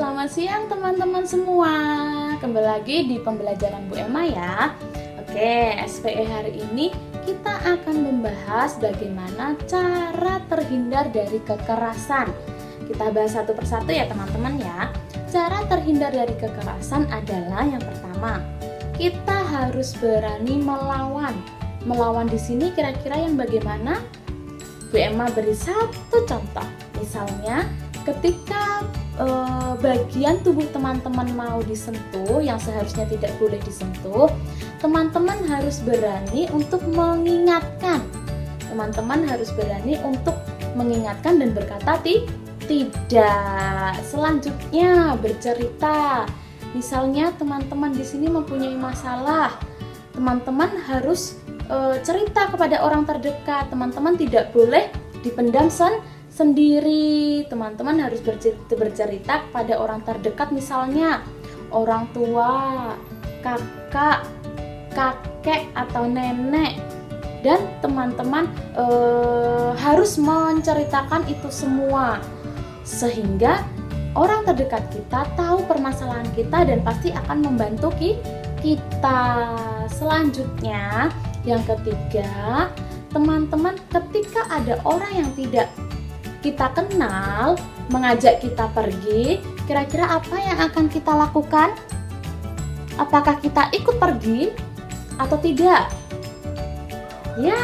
selamat siang teman-teman semua. Kembali lagi di pembelajaran Bu Emma ya. Oke, SPE hari ini kita akan membahas bagaimana cara terhindar dari kekerasan. Kita bahas satu persatu ya teman-teman ya. Cara terhindar dari kekerasan adalah yang pertama, kita harus berani melawan. Melawan di sini kira-kira yang bagaimana? Bu Emma beri satu contoh. Misalnya ketika bagian tubuh teman-teman mau disentuh yang seharusnya tidak boleh disentuh, teman-teman harus berani untuk mengingatkan. Teman-teman harus berani untuk mengingatkan dan berkata tidak. Selanjutnya bercerita. Misalnya teman-teman di sini mempunyai masalah, teman-teman harus cerita kepada orang terdekat. Teman-teman tidak boleh dipendam sendiri. Teman-teman harus bercerita kepada orang terdekat, misalnya orang tua, kakek atau nenek, dan teman-teman harus menceritakan itu semua sehingga orang terdekat kita tahu permasalahan kita dan pasti akan membantu kita. Selanjutnya yang ketiga, teman-teman ketika ada orang yang tidak kita kenal mengajak kita pergi, kira-kira apa yang akan kita lakukan? Apakah kita ikut pergi atau tidak? Ya,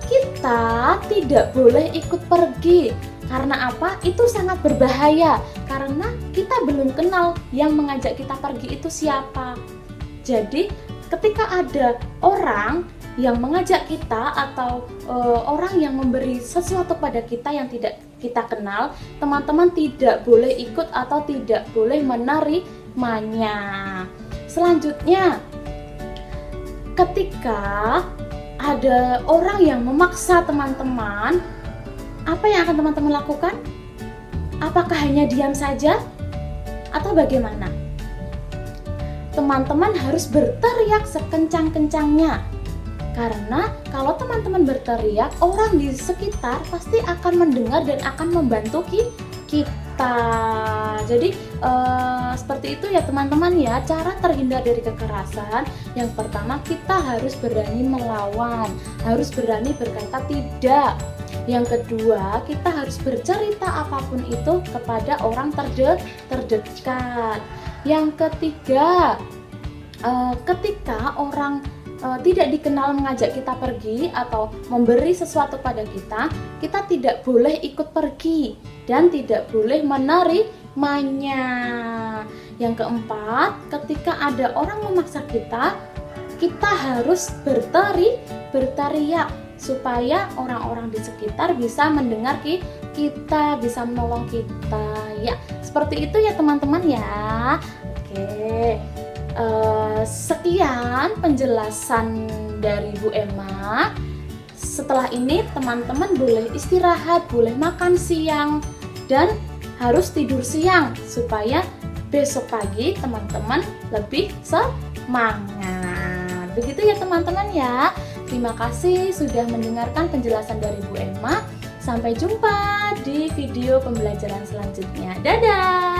kita tidak boleh ikut pergi. Karena apa? Itu sangat berbahaya. Karena kita belum kenal yang mengajak kita pergi itu siapa. Jadi, ketika ada orang yang mengajak kita atau orang yang memberi sesuatu pada kita yang tidak kita kenal, teman-teman tidak boleh ikut atau tidak boleh menerimanya. Selanjutnya, ketika ada orang yang memaksa teman-teman, apa yang akan teman-teman lakukan? Apakah hanya diam saja atau bagaimana? Teman-teman harus berteriak sekencang-kencangnya. Karena kalau teman-teman berteriak, orang di sekitar pasti akan mendengar dan akan membantu kita. Jadi seperti itu ya teman-teman ya, cara terhindar dari kekerasan. Yang pertama, kita harus berani melawan, harus berani berkata tidak. Yang kedua, kita harus bercerita apapun itu kepada orang terdekat. Yang ketiga, ketika orang tidak dikenal mengajak kita pergi atau memberi sesuatu pada kita, kita tidak boleh ikut pergi dan tidak boleh menerimanya. Yang keempat, ketika ada orang memaksa kita, kita harus berteriak supaya orang-orang di sekitar bisa mendengar kita, bisa menolong kita. Ya, seperti itu ya teman-teman ya. Oke. Sekian penjelasan dari Bu Emma. Setelah ini teman-teman boleh istirahat, boleh makan siang, dan harus tidur siang supaya besok pagi teman-teman lebih semangat. Begitu ya teman-teman ya. Terima kasih sudah mendengarkan penjelasan dari Bu Emma. Sampai jumpa di video pembelajaran selanjutnya. Dadah!